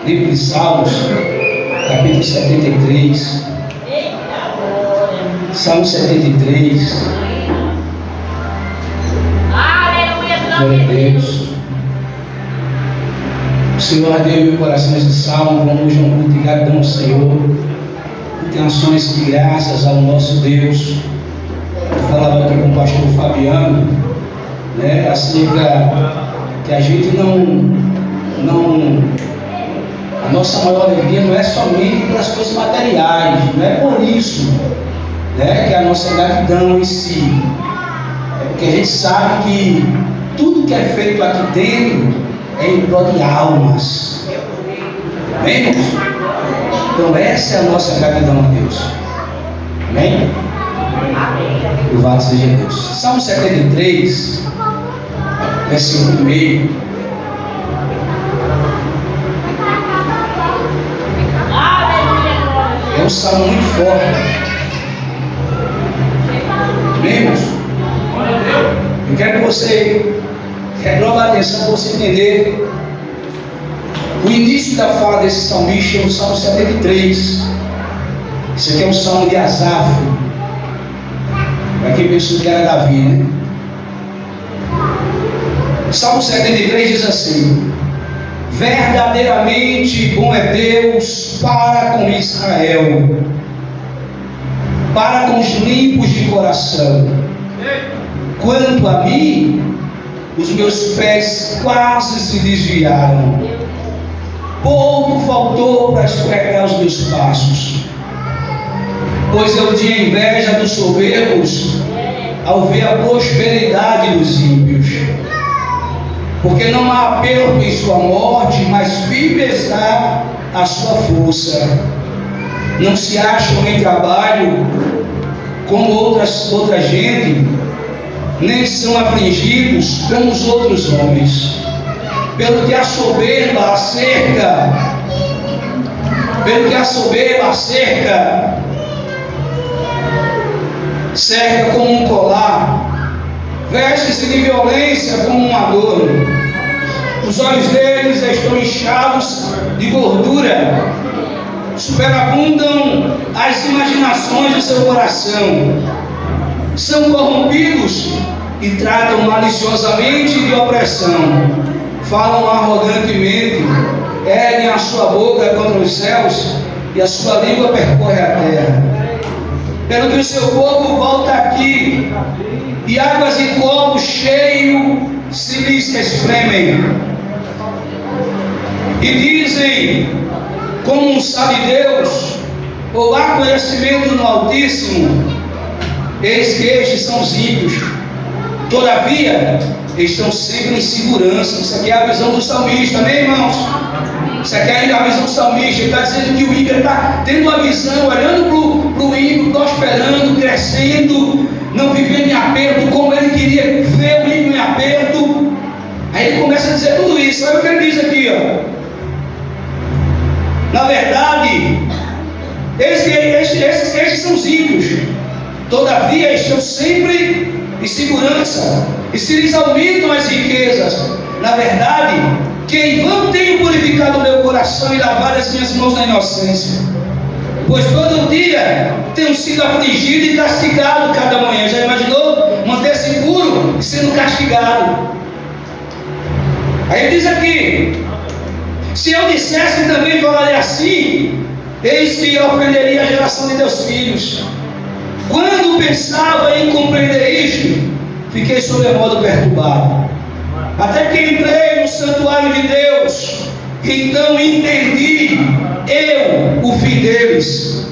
Livro de Salmos, capítulo 73. Salmo 73. Glória a Deus. O Senhor deu meu coração esse salmo. Vamos um culto de gratidão ao Senhor. Intenções de graças ao nosso Deus. Eu falava aqui com o pastor Fabiano, né, acerca que a gente a nossa maior alegria não é somente pelas coisas materiais, não é por isso, né, que a nossa gratidão em si, é porque a gente sabe que tudo que é feito aqui dentro é em prol de almas. Amém, irmãos? Então essa é a nossa gratidão a Deus. Amém? Louvado seja Deus. Salmo 73, versículo 1. É um salmo muito forte. Amém, irmãos? Eu quero que você renove a atenção para você entender o início da fala desse salmista, é o Salmo 73. Esse aqui é um salmo de Asaf. Para quem pensou que era Davi, né? Salmo 73 diz assim: verdadeiramente bom é Deus para com Israel, para com os limpos de coração. Quanto a mim, os meus pés quase se desviaram, pouco faltou para esfregar os meus passos, pois eu tinha inveja dos soberbos ao ver a prosperidade dos ímpios. Porque não há apelo em sua morte, mas firme está a sua força. Não se acham em trabalho como outra gente, nem são afligidos como os outros homens. Pelo que a soberba cerca como um colar, veste-se de violência como um adorno. Os olhos deles estão inchados de gordura, superabundam as imaginações do seu coração. São corrompidos e tratam maliciosamente de opressão. Falam arrogantemente, erguem a sua boca contra os céus e a sua língua percorre a terra. Pelo que o seu povo volta aqui, e águas em copo cheio se lhes espremem. E dizem, como sabe Deus, ou há conhecimento no Altíssimo, eis que estes são os ímpios, todavia estão sempre em segurança. Isso aqui é a visão do salmista, amém, irmãos? Isso aqui é a visão do salmista. Ele está dizendo que o ímpio está tendo uma visão, olhando para o ímpio, prosperando, crescendo, não vivendo em aperto como ele queria ver o ímpio em aperto. Aí ele começa a dizer tudo isso. Olha o que ele diz aqui, ó. Na verdade, esses são os ímpios, todavia estão sempre em segurança, e se lhes aumentam as riquezas. Na verdade, que em vão tenho purificado o meu coração e lavado as minhas mãos na inocência, pois todo dia tenho sido afligido e castigado cada manhã. Já imaginou manter-se puro e sendo castigado? Aí ele diz aqui: se eu dissesse que também falaria assim, eis que eu ofenderia a geração de teus filhos. Quando pensava em compreender isto, fiquei sobremodo perturbado, até que entrei no santuário de Deus. Então entendi eu o fim deles.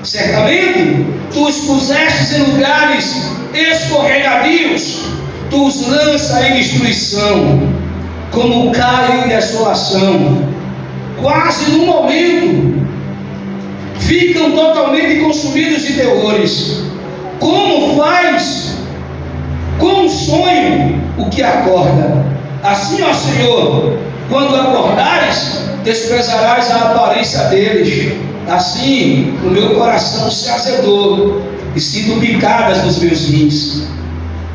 Certamente tu os pusestes em lugares escorregadios, tu os lanças em destruição, como caem em desolação. Quase no momento ficam totalmente consumidos de terrores. Como faz com um sonho o que acorda? Assim, ó Senhor, quando acordares, desprezarás a aparência deles. Assim o meu coração se azedou e sinto picadas nos meus rins.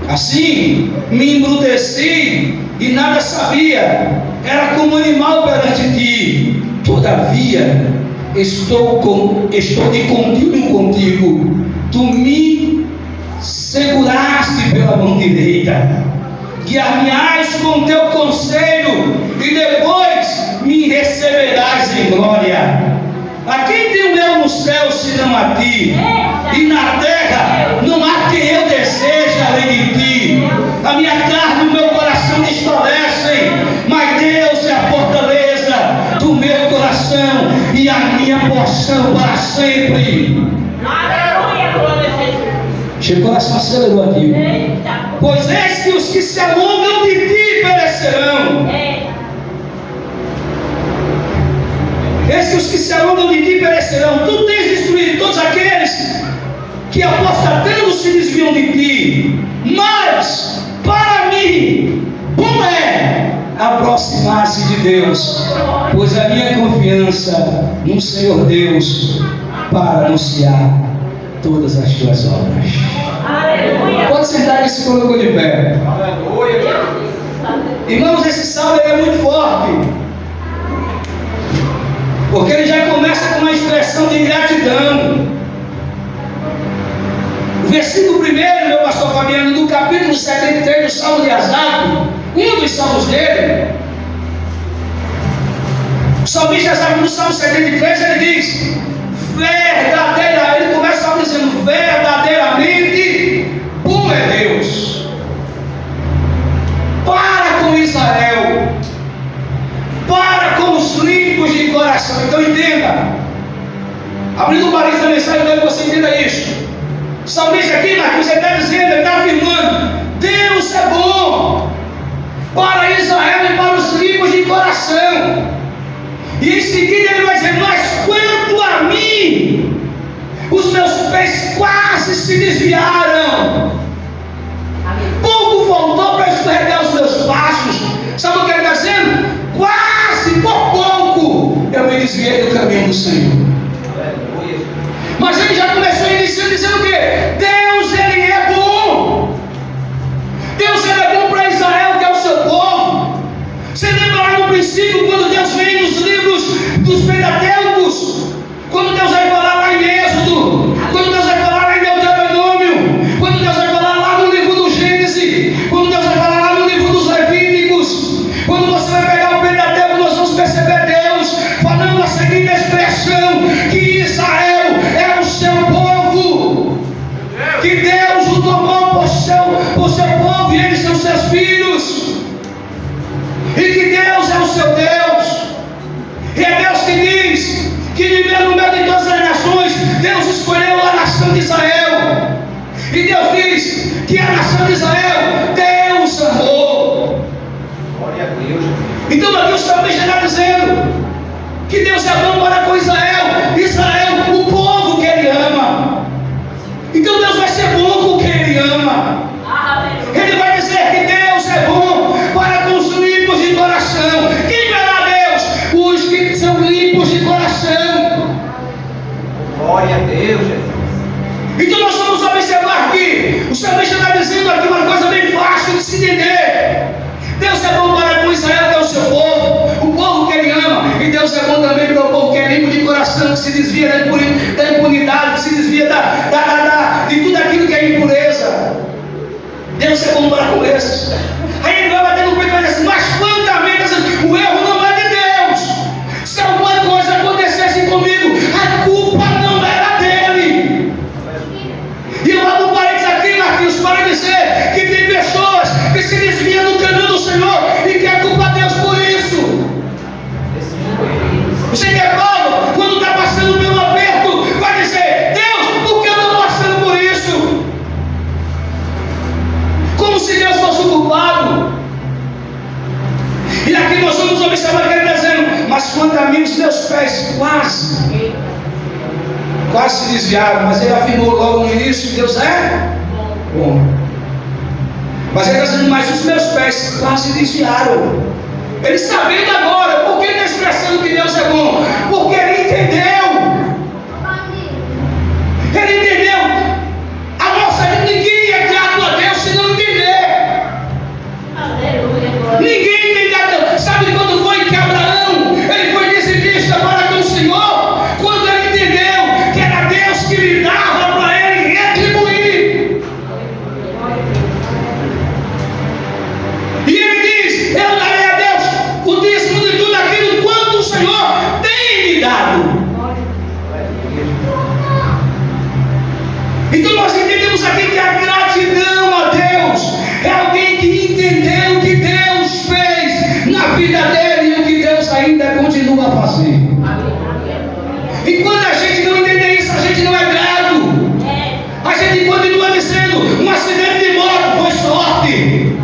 Assim me embruteci e nada sabia, era como animal perante ti. Todavia, estou de contínuo contigo. Tu me seguraste pela mão direita. Guiar-me-ás com teu conselho, e depois me receberás em glória. A quem tenho eu no céu senão a ti? E na terra não há quem eu deseje além de ti. A minha carne e o meu coração desfalecem, mas Deus é a fortaleza do meu coração e a minha porção para sempre. Aleluia, glória a Jesus. Chegou, o coração acelerou aqui. Pois eis que os que se alongam de ti perecerão. Eis que os que se alongam de ti perecerão. Tu tens destruído todos aqueles que apostatando se desviam de ti. Mas, para mim, bom é aproximar-se de Deus, pois a minha confiança no Senhor Deus para anunciar todas as tuas obras. Aleluia. Pode sentar que se colocou de pé. Aleluia. Irmãos, esse salmo é muito forte, porque ele já começa com uma expressão de gratidão. O versículo 1, meu pastor Fabiano, do capítulo 73 do Salmo de Asaf, um dos salmos dele, o salmista Asaf, no Salmo 73, ele diz: verdadeiramente, ele começa só dizendo: verdadeiramente bom é Deus para com Israel, para com os limpos de coração. Então entenda, abrindo o parênteses da mensagem, eu quero que você entenda isso. O salmista aqui, Marcos, ele está dizendo, ele está afirmando: Deus é bom para Israel e para os limpos de coração. E em seguida ele vai dizer: mas quanto a mim, os meus pés quase se desviaram, pouco faltou para escorregar os meus passos. Sabe o que ele está dizendo? Quase, por pouco, eu me desviei do caminho do Senhor. Mas ele já começou iniciando dizendo o quê? Deus, ele é bom. Deus, ele é bom para Israel, que é o seu povo. Você lembra lá no princípio, quando Deus vem nos livros dos Pentateucos, quando Deus vai falar lá em Êxodo, quando Deus vai falar lá em Deuteronômio, quando Deus vai falar lá no livro do Gênesis, quando Deus vai falar lá no livro dos Levíticos, quando você vai pegar o Pentateuco, nós vamos perceber Deus falando a seguinte expressão: que Israel é o seu povo, que Deus o tomou por seu povo e eles são seus filhos, e que Deus é o seu Deus. E é Deus que diz que vivendo no meio de todas as nações, Deus escolheu a nação de Israel. E Deus diz que a nação de Israel, Deus amou. Glória a Deus. Então aqui o salmista está dizendo que Deus é bom para com Israel. Israel, o povo que ele ama. Então Deus vai ser bom com quem ele ama. Ele vai dizer que Deus é bom para com os limpos de coração. Quem verá Deus? Os que são limpos de coração. Glória a Deus, Jesus. Então nós vamos observar que o salmista está dizendo aqui uma coisa bem fácil de se entender. Deus é bom para com Israel, que é o seu povo, o povo que ele ama. E Deus é bom também para o povo que é limpo de coração, que se desvia da impunidade, que se desvia de tudo aquilo que é impureza. Deus é bom para com esses. Aí ele vai bater no peito e vai dizer assim: mas quanto o erro não é de Deus. Se alguma coisa acontecesse comigo, a culpa não era dele. E eu abro um parênteses aqui, Marquinhos, para dizer que tem pessoas que se desviam do caminho do Senhor e quer culpar Deus por isso. Você que é Paulo, quando está passando pelo aperto, vai dizer: Deus, por que eu estou passando por isso? Como se Deus fosse o culpado. E aqui nós vamos observar que ele está dizendo: mas quanto a mim, os meus pés quase se desviaram. Mas ele afirmou logo no início que Deus é bom. Mas ele está dizendo: mas os meus pés quase se desviaram. Ele sabendo agora, por que ele está expressando que Deus é bom? Porque ele entendeu. Ele entendeu. A nossa ninguém é grato a Deus se não entender. Aleluia, glória. Ninguém entende a Deus. Sabe quando foi que Abraão, ele foi dizimista dado. Então nós entendemos aqui que a gratidão a Deus é alguém que entendeu o que Deus fez na vida dele e o que Deus ainda continua a fazer. E quando a gente não entender isso, a gente não é grato. A gente continua dizendo: um acidente de moto foi sorte.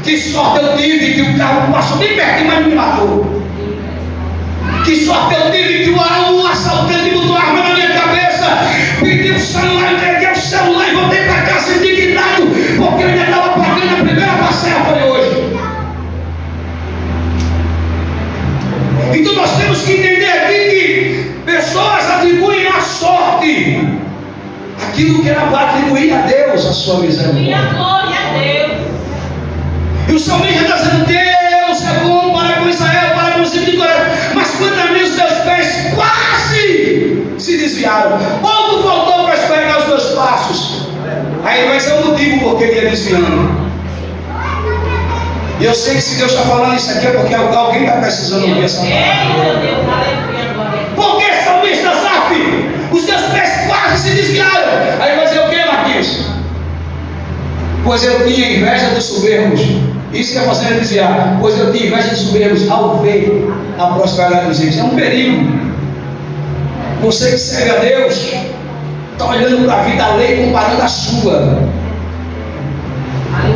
Que sorte eu tive que o carro passou bem perto, mas me matou. Que sorte eu tive que o assaltante botou a arma na minha cabeça, pediu o celular, entreguei o celular e voltei para casa indignado, porque eu ainda estava pagando a primeira parcela, foi hoje. Então nós temos que entender aqui que pessoas atribuem à sorte aquilo que ela vai atribuir a Deus, a sua misericórdia. Glória a Deus. E o salmista está dizendo: Deus é bom para com Israel, para com os filhos de Coré. Mas quanto a mim, os teus pés quase se desviaram. Pouco faltou para esperar os teus passos. Aí vai ser o motivo porque ele ia desviando. E eu sei que se Deus está falando isso aqui é porque alguém está precisando ouvir essa palavra. Por que, salmista Asaf? Os teus pés quase se desviaram. Aí vai dizer o que, Marquinhos? Pois eu tinha inveja dos soberbos. Isso que é fazer desviar. Pois eu tinha inveja dos soberbos ao ver a prosperidade dos ímpios. É um perigo. Você que serve a Deus está olhando para a vida alheia comparando a sua.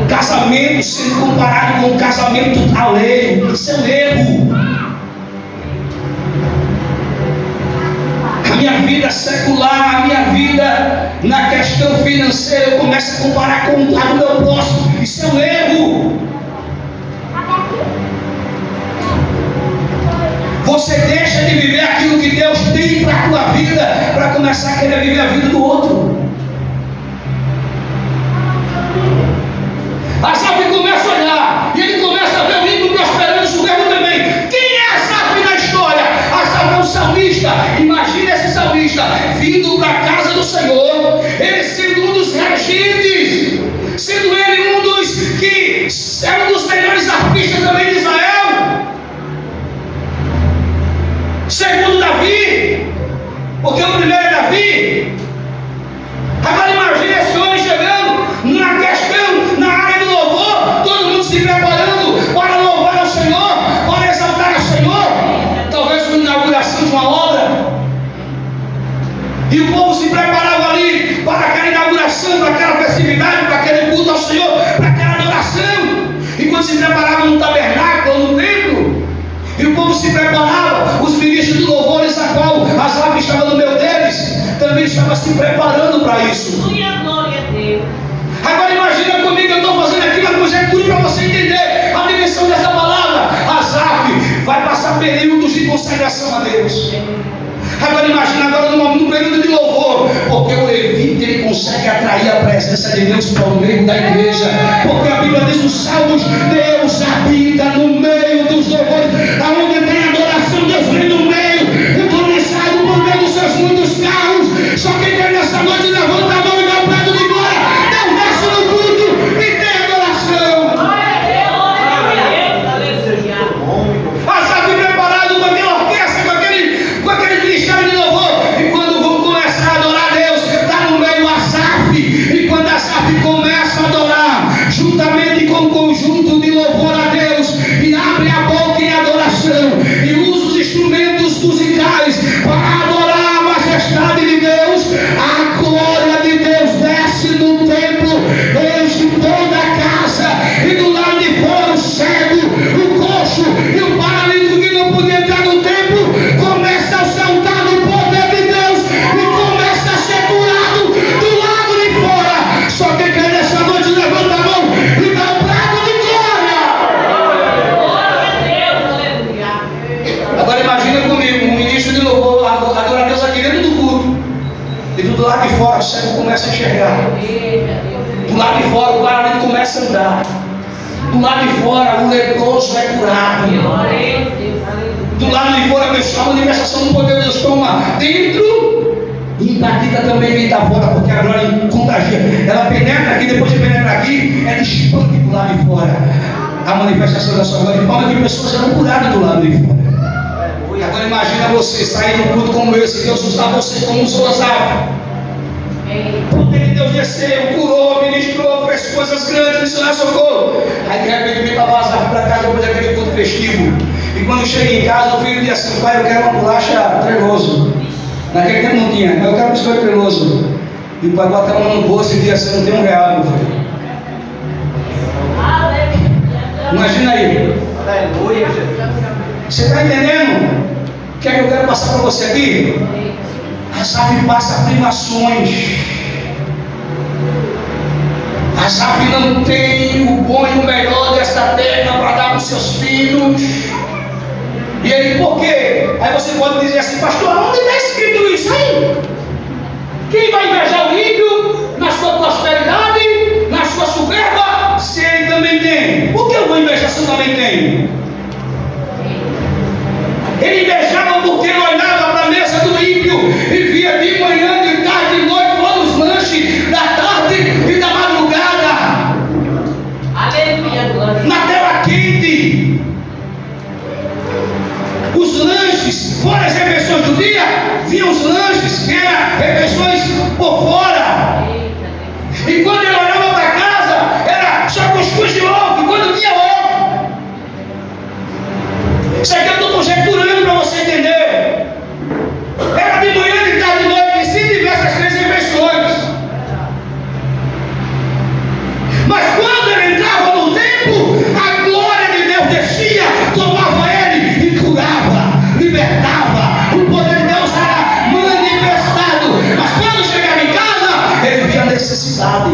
Casamento sendo comparado com o casamento alheio. Isso é um erro. A minha vida secular, a minha vida na questão financeira, eu começo a comparar com a do meu próximo. Isso é um erro. Você deixa de viver aquilo que Deus tem para a tua vida para começar a querer viver a vida do outro. Asaf começa a olhar e ele começa a ver o ímpio prosperando, o soberbo também. Quem é Asaf na história? Asaf é um salmista. Imagina esse salmista vindo para a casa do Senhor, ele sendo um dos regentes, sendo ele um dos que é um dos melhores artistas também de Israel, segundo Davi, porque o primeiro é Davi. Agora imagina esse homem chegando na questão, na área do louvor, todo mundo se preparando para louvar ao Senhor, para exaltar ao Senhor, talvez uma inauguração de uma obra, e o povo se preparava ali para aquela inauguração, para aquela festividade, para aquele culto ao Senhor, para aquela adoração. E quando se preparava no tabernáculo ou no templo, e o povo se preparava, os ministros do louvores, a qual Asaf estava no meio deles, também estava se preparando para isso. Glória a Deus. Agora imagina comigo, eu estou fazendo aqui uma conjectura para você entender a dimensão dessa palavra. Asaf vai passar períodos de consagração a Deus. Agora imagina agora num período de louvor, porque o levita ele consegue atrair a presença de Deus para o meio da igreja, porque a Bíblia diz nos Salmos: Deus habita no meio dos louvores, aonde tem adoração, Deus vem no meio, entornado por meio dos seus muitos carros. Só quem quer nessa noite levanta a mão e dá um prato de glória, Deus desce no culto e tem adoração. Asaf preparado com aquela orquestra, com aquele ministério de louvor, e quando vão começar a adorar a Deus, está no meio Asaf, e quando Asaf começa a adorar, juntamente com o conjunto de louvor a Deus, e abre a boca em adoração, e usa os instrumentos musicais para adorar a majestade de Deus, a glória de Deus desce no templo, enche toda a casa, e do lado de fora o cego, o coxo e o paralítico que não podia entrar no templo, começa a saltar no poder de Deus e começa a ser curado do lado de fora. Só quem quer nessa noite levanta a mão e dá um prato de glória. Agora imagina comigo, um ministro de louvor adora a Deus aqui dentro do culto, e do lado de fora o cego começa a enxergar, do lado de fora o paralítico começa a andar, do lado de fora o leproso é curado, do lado de fora a pessoa, a manifestação do poder de Deus toma dentro e pratica também vem da fora, porque a glória contagia, ela penetra aqui, depois de penetrar aqui, ela expande do lado de fora a manifestação da sua glória, de forma que pessoas serão curadas do lado de fora. Agora imagina você sair num culto como esse, Deus usar você como um Asaf. Porque Deus desceu, curou, ministrou, fez coisas grandes, ensinou socorro. Aí de repente vem para Asaf para casa depois daquele culto festivo. E quando chega em casa, o filho diz assim: pai, eu quero uma bolacha treloso. Naquele tempo não tinha, mas eu quero um biscoito treloso. E o pai bota a mão no bolso e diz assim: não tem R$1, meu filho. Imagina aí. Aleluia, Jesus. Você está entendendo? O que é que eu quero passar para você aqui? Asaf passa privações. Asaf não tem o bom e o melhor desta terra para dar para os seus filhos. E ele, por quê? Aí você pode dizer assim: pastor, onde está escrito isso aí? Quem vai invejar o ímpio na sua prosperidade, na sua soberba, se ele também tem? Por que eu vou invejar se eu também tenho? Ele invejava porque ele olhava para a mesa do ímpio e via de manhã, de tarde, de noite, todos os lanches da tarde e da madrugada. Aleluia, glória. Na tela quente. Os lanches, fora as refeições do dia, vinham os lanches, que eram refeições por fora. E quando ele olhava para casa, era só cuscuz de ovo, e quando tinha ovo. Isso aqui eu estou conjecturando para você entender. Era de manhã, de tarde, de noite, e se tivesse as 3 refeições. Mas quando ele entrava no templo, a glória de Deus descia, tomava ele e curava, libertava. O poder de Deus era manifestado. Mas quando chegava em casa, ele via a necessidade.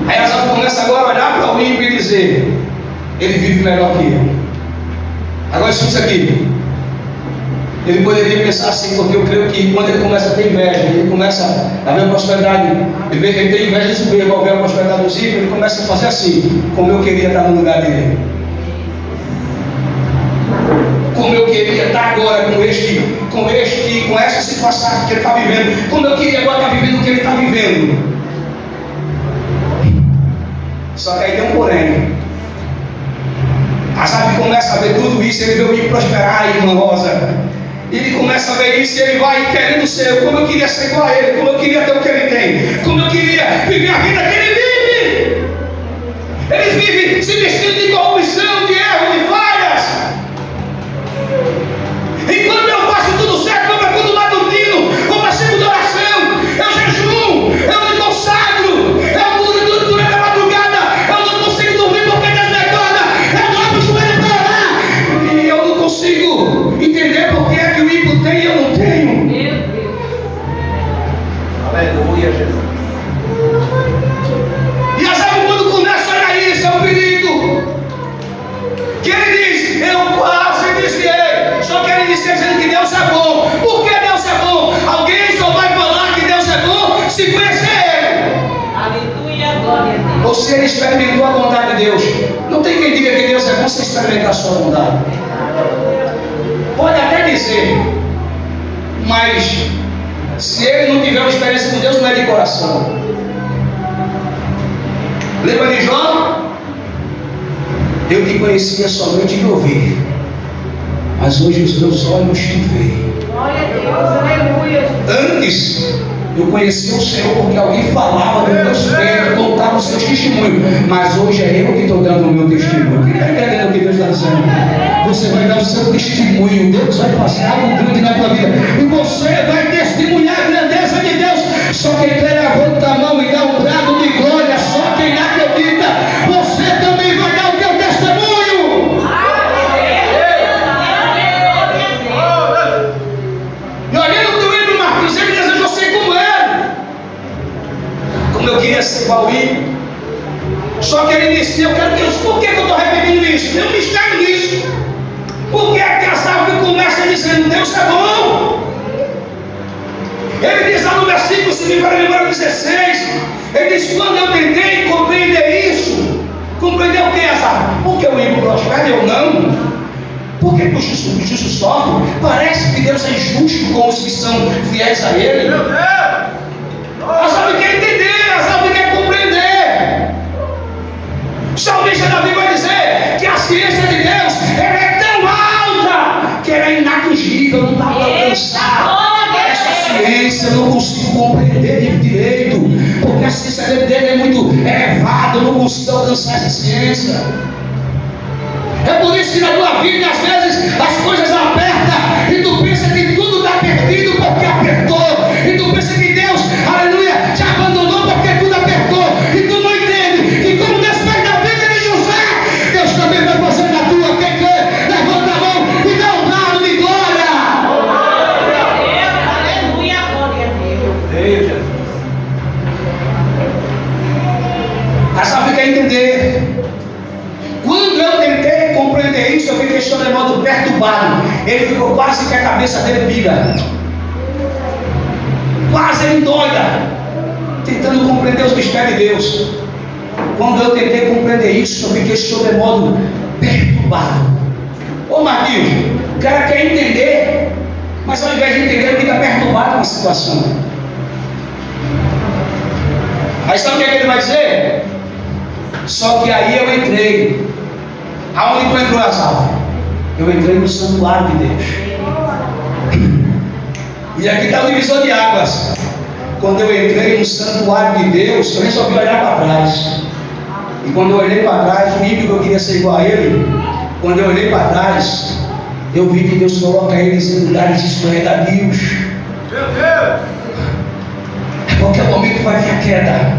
Aí Asaf começa agora a olhar para o ímpio e dizer: ele vive melhor que eu. Agora escuta isso aqui. Ele poderia pensar assim, porque eu creio que quando ele começa a ter inveja, ele começa a ver a prosperidade, ele tem inveja de subir, ao ver a prosperidade dos ímpios, ele começa a fazer assim: como eu queria estar no lugar dele. Como eu queria estar agora com essa situação que ele está vivendo. Como eu queria agora estar vivendo o que ele está vivendo. Só que aí tem um porém. Asaf começa a ver tudo isso, ele vê o ímpio prosperar, irmã Rosa. Ele começa a ver isso e ele vai querendo ser. Como eu queria ser igual a ele, como eu queria ter o que ele tem, como eu queria viver a vida que ele vive. Ele vive se vestindo de corrupção, de erro, de falhas. Enquanto eu faço tudo certo, como é tudo matutino, como é segunda oração, eu jejum, eu me consagro, eu mudo tudo durante a madrugada, eu não consigo dormir porque Deus me acorda, eu não abro o joelho para orar, e eu não consigo entender por que é que o ímpio tem e eu não tenho. Meu Deus. Aleluia, Jesus. E a sabe quando começa a olhar isso, é um perigo. Que ele diz: eu quase desviei. Só que ele disse dizendo que Deus é bom. Por que Deus é bom? Alguém só vai falar que Deus é bom se conhecer Ele. Aleluia, glória a Deus. Ou se ele experimentou a bondade de Deus. Não tem quem diga que Deus é bom sem experimentar a sua bondade. Pode até dizer, mas se ele não tiver uma experiência com Deus, não é de coração. Lembra de Jó? Eu te conhecia somente de ouvir, mas hoje os meus olhos te veem. Glória a Deus, aleluia. Antes eu conhecia o Senhor porque alguém falava dos meus feitos, contava os seus testemunhos, mas hoje é eu que estou dando o meu testemunho. Quem está entendendo o que Deus está dizendo? Você vai dar o seu testemunho, Deus vai fazer algo grande na tua vida, e você vai testemunhar a grandeza de Deus. Só quem quer levanta a mão e dá um brado de glória, só quem acredita, você também vai dar o teu testemunho. E olhando para o ímpio, Marcos, ele desejou ser como ele. Como eu queria ser igual ímpio. Só que ele disse: eu quero Deus. Por que eu estou repetindo isso? Tem um mistério nisso. Por que é que Asaf começa dizendo Deus é bom? Ele diz lá no versículo, se me para lembrar 16, ele diz: quando eu tentei compreender isso, compreender o que, Asaf? Porque o ímpio prospera e eu não? Porque o justo sofre? Parece que Deus é injusto com os que são fiéis a Ele. Asaf quer entender, Asaf quer compreender. O salmista Davi vai dizer que a paciência de Deus, ela é tão alta que ela é inatingível, não dá para alcançar. Essa ciência eu não consigo compreender direito, porque a ciência dele é muito elevada, eu não consigo alcançar essa ciência. É por isso que na tua vida, às vezes, as coisas apertam e tu pensa que tudo está perdido porque apertou. E tu pensa que Deus, aleluia, te abandonou porque tudo apertou. E tu não entende que como Deus fez na vida de José, Deus também vai fazer na tua. Quem quer, levanta a mão e dá um brado de glória. Aleluia, glória a Deus. Deus, Jesus. Mas só fica a entender. Quando eu tentei compreender isso, eu fiquei de modo perturbado. Ele ficou quase que a cabeça dele vira. Quase ele doida. Tentando compreender os mistérios de Deus. Quando eu tentei compreender isso, eu fiquei de modo perturbado. Ô Marquinhos, o cara quer entender, mas ao invés de entender, ele fica perturbado com a situação. Aí sabe o que ele vai dizer? Só que aí eu entrei. Aonde tu entrou, Asaf? Eu entrei no santuário de Deus. E aqui está o divisor de águas. Quando eu entrei no santuário de Deus, eu resolvi olhar para trás. E quando eu olhei para trás, o ímpio que eu queria ser igual a ele, quando eu olhei para trás, eu vi que Deus coloca eles em lugares escorregadios. Meu Deus! A qualquer momento vai vir a queda.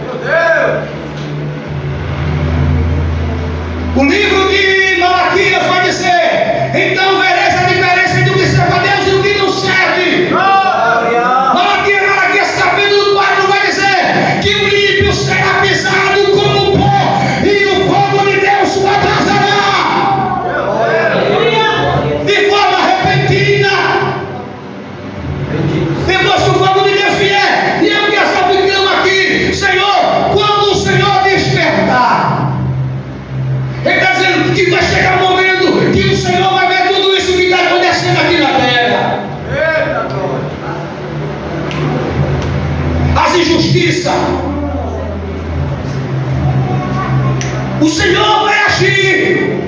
Meu Deus! O livro de Malaquias vai dizer: então vereis a diferença entre o que serve a Deus e o que não serve. Malaquias capítulo 4 vai dizer que o ímpio será pisado como pó e o fogo de Deus o abrasará de forma repentina. Depois que o fogo de Deus vier, e eu que estou ficando aqui, Senhor, quando o Senhor despertar, Ele está dizendo que vai chegar um momento que o Senhor vai ver tudo isso que está acontecendo aqui na terra. As injustiças. O Senhor vai agir.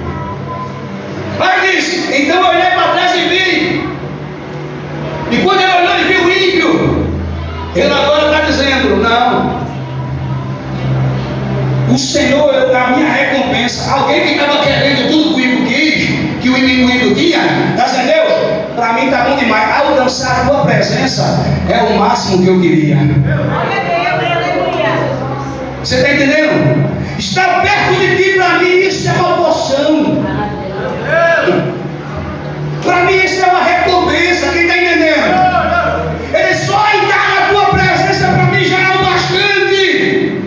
Aí diz: então eu olhei para trás e vi. E quando ele olhou e viu o ímpio, ele agora está dizendo: não. O Senhor é a minha recompensa. Alguém que estava querendo tudo que o ímpio quis, que o ímpio tinha, está dizendo: Deus, para mim está bom demais. Alcançar a tua presença é o máximo que eu queria. Você está entendendo? Estar perto de ti, para mim, isso é uma porção. Para mim, isso é uma recompensa. Quem está entendendo? Ele só entrar na tua presença, para mim, já é o bastante.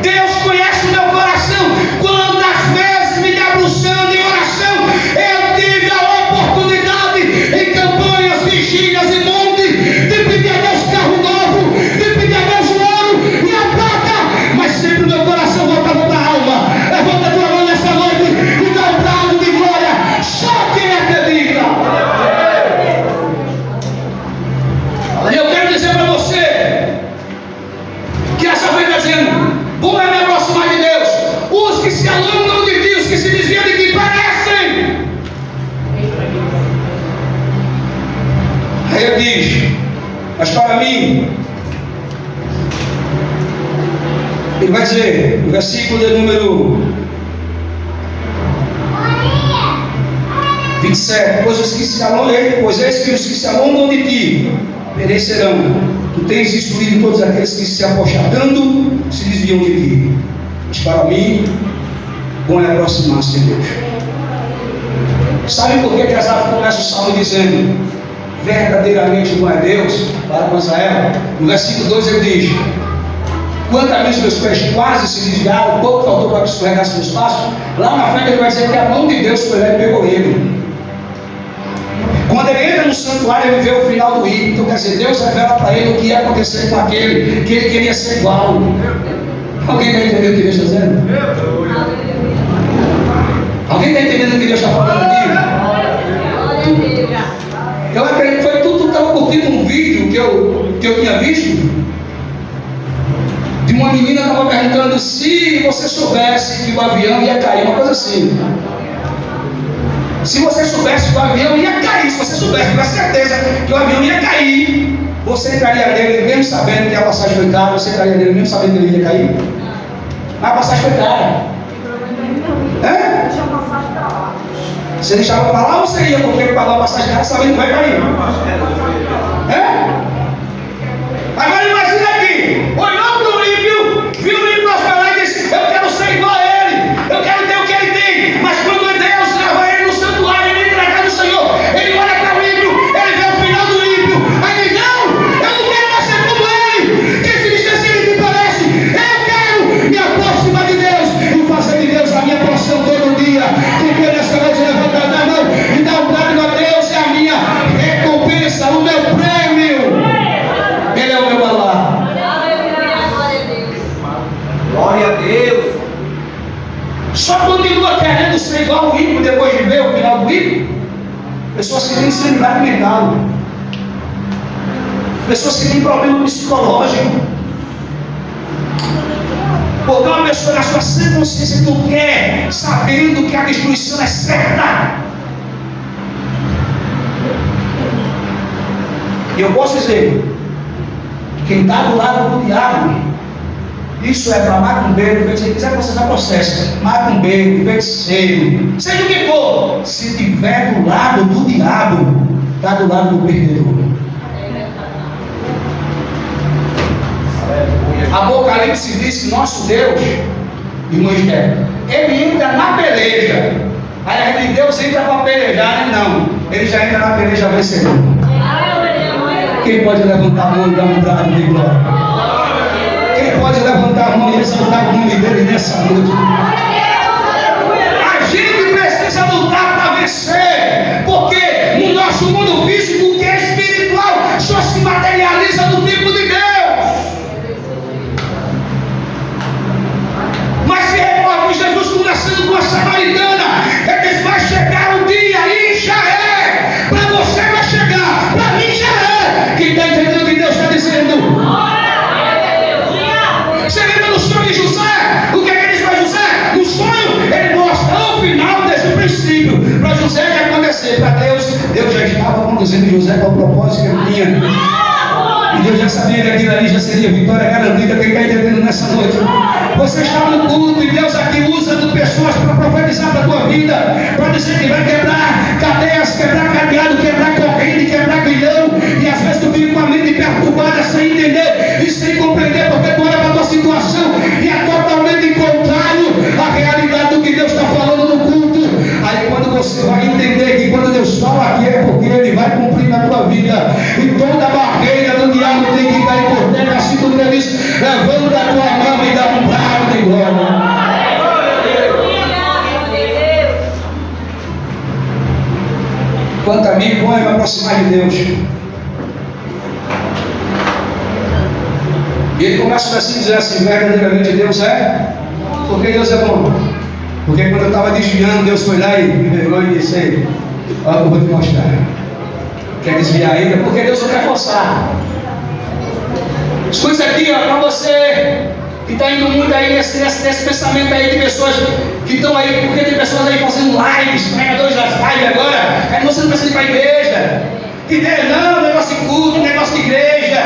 Deus conhece o meu coração. Quantas vezes me debruçando em oração, eu tive a oportunidade em campanhas, vigílias e montes de pedir a Deus carro novo, de pedir a Deus o ouro e a prata, mas sempre meu coração voltava para a alma. Levanta a tua mão nessa noite e dá um brado de glória. Só quem acredita. E eu quero dizer para você que essa vez está dizendo: bom é me aproximar de Deus. Os que se alongam de ti, os que se desviam de ti, parecem. Aí ele diz: mas para mim, ele vai dizer, no versículo de número 27, pois eis que os que se alongam de ti perecerão. Tu tens instruído todos aqueles que se apochatando se desviam de ti. Mas para mim, bom é aproximar-se de Deus. Sabe por que Asaf começa o salmo dizendo: verdadeiramente bom é Deus para com Israel? No versículo 2 ele diz: quantas vezes meus pés quase se desviaram, pouco faltou para que escorregasse meus passos. Lá na frente ele vai dizer que a mão de Deus foi lá e pegou ele. Quando ele entra no santuário, ele vê o final do ímpio. Então quer dizer, Deus revela para ele o que ia acontecer com aquele que ele queria ser igual. Alguém está entendendo o que Deus está dizendo? Alguém está entendendo o que Deus está falando aqui? Eu acredito que foi tudo que estava curtindo um vídeo que eu tinha visto, de uma menina que estava perguntando se se você soubesse que o avião ia cair, uma coisa assim. Se você soubesse que o avião ia cair, se você soubesse, tivesse certeza que o avião ia cair, você entraria nele mesmo sabendo que a passagem foi cara, você entraria nele mesmo sabendo que ele ia cair? Mas a passagem foi cara. É? Você deixava para lá ou você ia porque pagar a passagem cara sabendo que vai cair? É? Agora imagina aqui, olhou para o ímpio, viu o ímpio prosperar e disse: eu quero ser igual a ele, eu quero ter o que ele tem. Mas quando Deus leva ele no santuário, ele entra na casa do Senhor, ele olha para o ímpio, ele vê o final do ímpio, aí ele: não, eu não quero mais ser como ele, que se diz assim ele me parece, eu quero me aproximar de Deus e fazer de Deus a minha porção todo dia. Porque nessa noite levanta a mão e dá um brado a Deus, é a minha recompensa, o meu prêmio. Ele é o meu galar. Glória a Deus. Só continua querendo ser igual ao ímpio depois de ver o final do ímpio. Pessoas que têm insanidade mental. Pessoas que têm problema psicológico. Porque uma pessoa na sua sã consciência não quer, sabendo que a destruição é certa. E eu posso dizer, quem está do lado do diabo, isso é para macumbeiro, feiticeiro, quiser processar, processa. Macumbeiro, feiticeiro, seja o que for, se tiver do lado do diabo, está do lado do perdedor. Apocalipse diz que nosso Deus, irmão Esther, ele entra na peleja. Aí a gente, Deus entra para pelejar, né? Não, ele já entra na peleja vencedor. Quem pode levantar a mão e dar um brado de glória? Quem pode levantar a mão e exaltar o nome dele nessa noite? A gente precisa lutar para vencer, porque no nosso mundo físico, o que é espiritual só se materializa no tempo de Deus. Mas se recorda Jesus conversando com a samaritana, ele diz: vai chegar um dia e já é. Para você vai chegar, para mim já é. Quem está entendendo o que Deus está dizendo? Você lembra do sonho de José? O que ele diz para José? No sonho ele mostra o final desde o princípio. Para José que acontecer, para Deus, Deus já estava conduzindo José com o propósito que ele tinha. E Deus já sabia que aquilo ali já seria vitória garantida. Quem está entendendo nessa noite? Você está no culto e Deus aqui usa pessoas para profetizar para a tua vida, para dizer que vai quebrar cadeias, quebrar cadeado, quebrar corrente, quebrar grilhão. E às vezes tu fica com a mente perturbada sem entender e sem compreender, porque tu olha para a tua situação e é totalmente contrário à realidade do que Deus está falando no culto. Aí quando você vai entender que quando Deus fala aqui é porque Ele vai cumprir na tua vida, e toda a barreira do diabo tem que cair por terra, assim como Ele diz: levanta a tua mão e dá um brado de glória. Quanto a mim, bom é me aproximar de Deus. E ele começa assim a dizer assim: verdadeiramente Deus é. Porque Deus é bom. Porque quando eu estava desviando, Deus foi lá e me pegou e disse: ei, olha que eu vou te mostrar. Quer desviar ainda? Porque Deus não quer forçar. Escuta isso aqui, ó, para você que está indo muito aí nesse pensamento aí de pessoas que estão aí, porque tem pessoas aí fazendo lives, pregadores das lives agora. Aí você não precisa ir para a igreja. Ideia não, negócio de culto, negócio de igreja.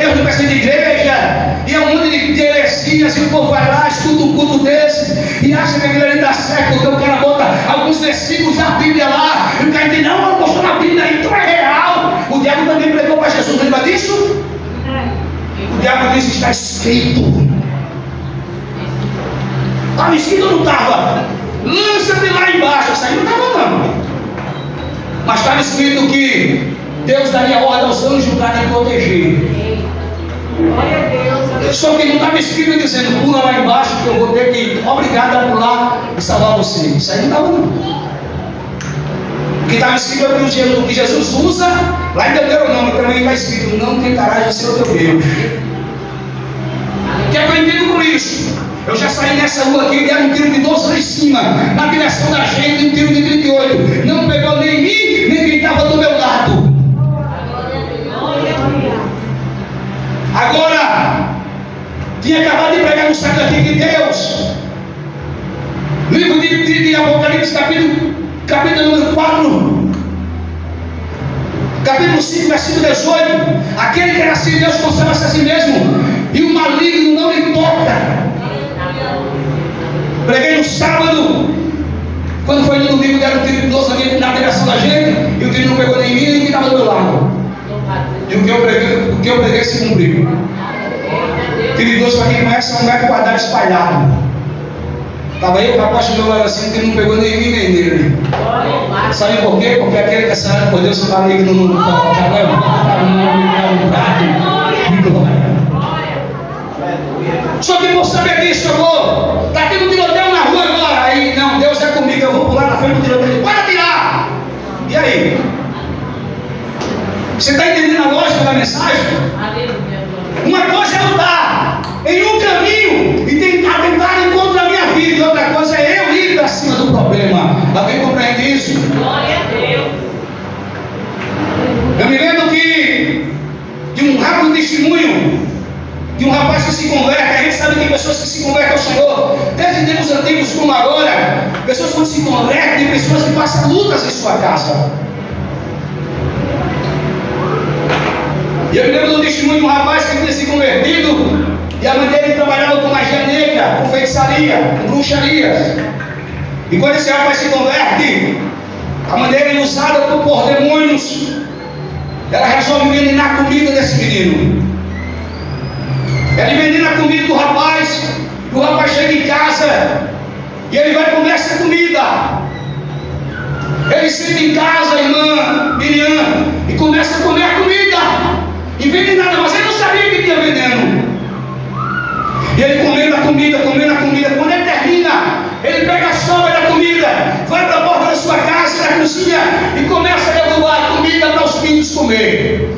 Deus não precisa de igreja. E é um mundo de heresias. E o povo vai lá, escuta um culto desse e acha que aquilo ali dá certo, porque o cara bota alguns versículos da Bíblia lá. E o cara diz: não, eu postou na Bíblia, então é real. O diabo também pregou para Jesus, lembra disso? O diabo disse: está escrito. Estava escrito ou não estava? Lança-te lá embaixo. Isso aí não estava não. Mas estava escrito que Deus daria ordem aos anjos para te proteger. Glória a Deus. Só que não estava escrito dizendo: pula lá embaixo que eu vou ter que obrigado a pular e salvar você. Isso aí não estava não. O que estava escrito é o que Jesus usa. Lá em Deuteronômio também está escrito: não tentarás vencer o teu Deus. O que é que eu entendo com isso? Eu já saí nessa rua aqui e deram um tiro de 12 lá em cima, na direção da gente, um tiro de 38. Não pegou nem mim, nem quem estava do meu lado. Agora, Tinha acabado de pregar no sábado aqui que Deus, livro de Apocalipse, capítulo número 4, capítulo 5, versículo 18: aquele que nasce de Deus conserva-se a si mesmo, e o maligno não lhe toca. Preguei no sábado, quando foi no domingo, deram um tiro de 12 na direção da gente, e o tiro não pegou nem em mim, nem quem estava do meu lado. E o que eu preguei se cumpriu. Tiro de 12, para quem conhece, é um metro quadrado espalhado. Estava aí o rapaz do meu lado assim, que não pegou nem em mim nem nele. Sabe por quê? Porque aquele que é sanado por Deus, o maligno não toca. Só que por saber disso, eu vou. Está tendo tiroteio na rua agora. Aí, não, Deus é comigo, eu vou pular na frente do tiroteio. Pode atirar! E aí? Você está entendendo a lógica da mensagem? Uma coisa é lutar em um caminho e tentar encontrar a minha vida, e outra coisa é eu ir para cima do problema. Alguém compreende isso? Glória a Deus. Eu me lembro de um rápido testemunho de um rapaz que se converte. A gente sabe que tem pessoas que se convertem ao Senhor, desde tempos antigos como agora. Pessoas que se convertem, pessoas que passam lutas em sua casa. E eu me lembro do testemunho de um rapaz que tinha se convertido, e a mãe dele trabalhava com magia negra, com feitiçaria, com bruxaria. E quando esse rapaz se converte, a mãe dele, usada por demônios, ela resolve envenenar a comida desse menino. Ela envenena a comida do rapaz, e o rapaz chega em casa, e ele vai comer essa comida. Ele senta em casa, a irmã Miriam, e começa a comer a comida envenenada, mas ele não sabia que tinha veneno. E ele comendo a comida. Quando ele termina, ele pega a sobra da comida, vai para a porta da sua casa, da cozinha, e começa a derrubar a comida para os filhos comer.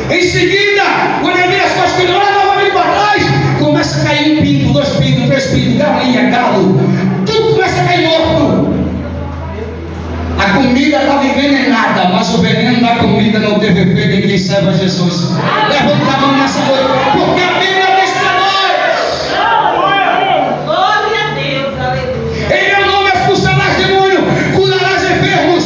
Em seguida, quando ele vira as costas, ele olha novamente para trás, começa a cair um pinto, 2 pintos, 3 pintos, galinha, galo, tudo começa a cair morto. A comida estava envenenada, mas o veneno da comida não teve efeito em quem serve a Jesus. Levanta a mão nessa noite, porque a Bíblia diz para nós: Glória a Deus, aleluia. em meu nome expulsarás demônio, curarás enfermos,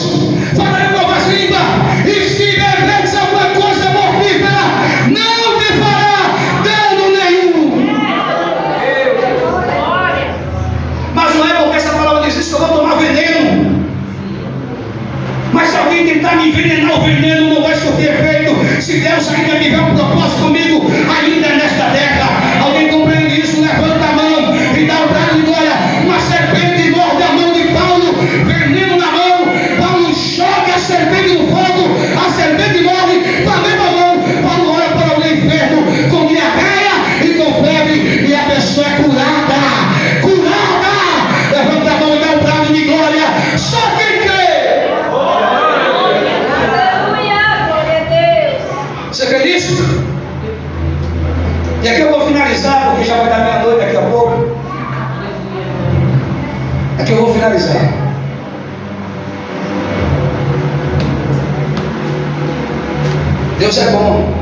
falarás novas línguas, e se beberes alguma coisa mortífera, não te fará dano nenhum. Mas não é porque essa palavra diz isso que eu vou tomar veneno. Mas se alguém tentar me envenenar, o veneno não vai surtir efeito. Se Deus ainda tiver um propósito comigo, ainda nesta terra. Alguém compreende isso? Levanta a mão e dá um brado de glória. Uma serpente morde a mão de Paulo, veneno na mão. Paulo joga a serpente no fogo, a serpente morre com a mesma mão. Paulo olha para o inferno com diarreia e com febre, e a pessoa é curada. Levanta a mão e dá um brado de glória. Só quem crê. Você crê nisso? E aqui eu vou finalizar, porque já vai dar meia-noite daqui a pouco. Aqui eu vou finalizar. Deus é bom.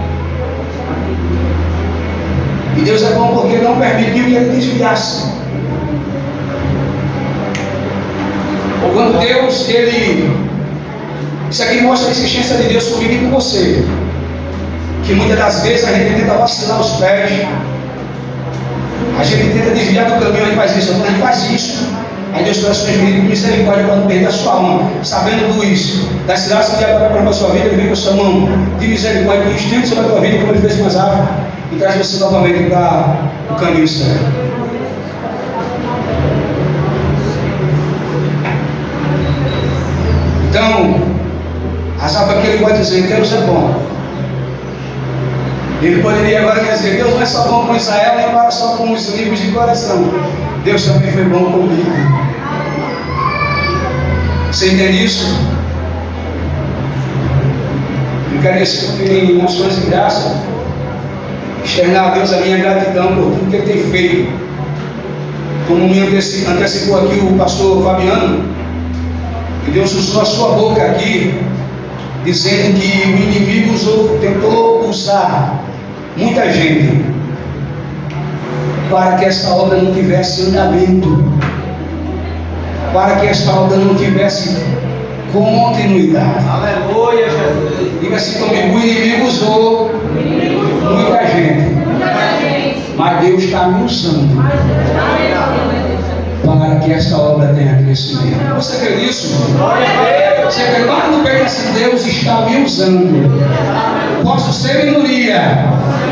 E Deus é bom porque não permitiu que ele desviasse. Quando Deus, isso aqui mostra a existência de Deus comigo e com você. Que muitas das vezes a gente tenta vacilar os pés, a gente tenta desviar do caminho, a gente faz isso, a gente faz isso. Aí Deus traz o Espírito com misericórdia para não perder a sua alma, sabendo das cidades que vai para a sua vida, ele vem com a sua mão de misericórdia, que estende sobre a tua vida, como ele fez com as árvores, e traz você novamente para o caminho certo. Então, Asaf aqui ele pode dizer: Deus é bom. Ele poderia agora dizer: Deus não é só bom com Israel, nem para só com os livros de coração. Deus também foi bom comigo. Você entende isso? Eu quero em ações de graça externar a Deus a minha gratidão por tudo que Ele tem feito. Como me antecipou aqui o pastor Fabiano, que Deus usou a sua boca aqui, dizendo que o inimigo tentou usar muita gente para que essa obra não tivesse andamento, para que esta obra não tivesse continuidade. Aleluia, Jesus. Diga assim comigo: o inimigo usou muita gente, mas Deus está me usando para que esta obra tenha crescimento. Você crê nisso? Glória a Deus. Você crê lá no peito assim: Deus está me usando. Posso ser minoria,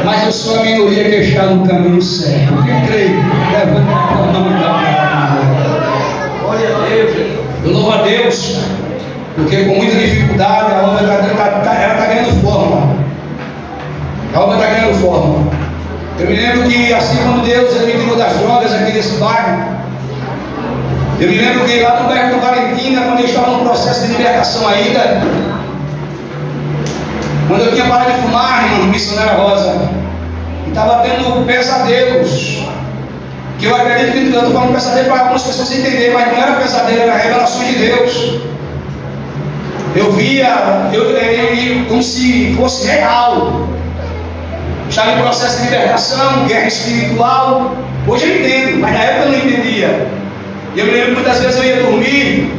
mas eu sou a minoria que está no caminho certo. Quem crê? Levanta a tua mão e dá para Glória a Deus, Jesus. eu louvo a Deus, porque com muita dificuldade a obra está ganhando forma. A obra está ganhando forma. Eu me lembro que assim como Deus ele me tirou das drogas aqui desse bairro, eu me lembro que lá no bairro do Valentina, quando eu estava no processo de libertação ainda, quando eu tinha parado de fumar, irmão, missionária Rosa, e estava tendo pesadelos, que eu acredito que eu estou falando pesadelo para algumas pessoas entenderem, mas não era pesadelo, era revelação de Deus. Eu via, como se fosse real. Estava em processo de libertação, guerra espiritual. Hoje eu entendo, mas na época eu não entendia. Eu me lembro que muitas vezes eu ia dormir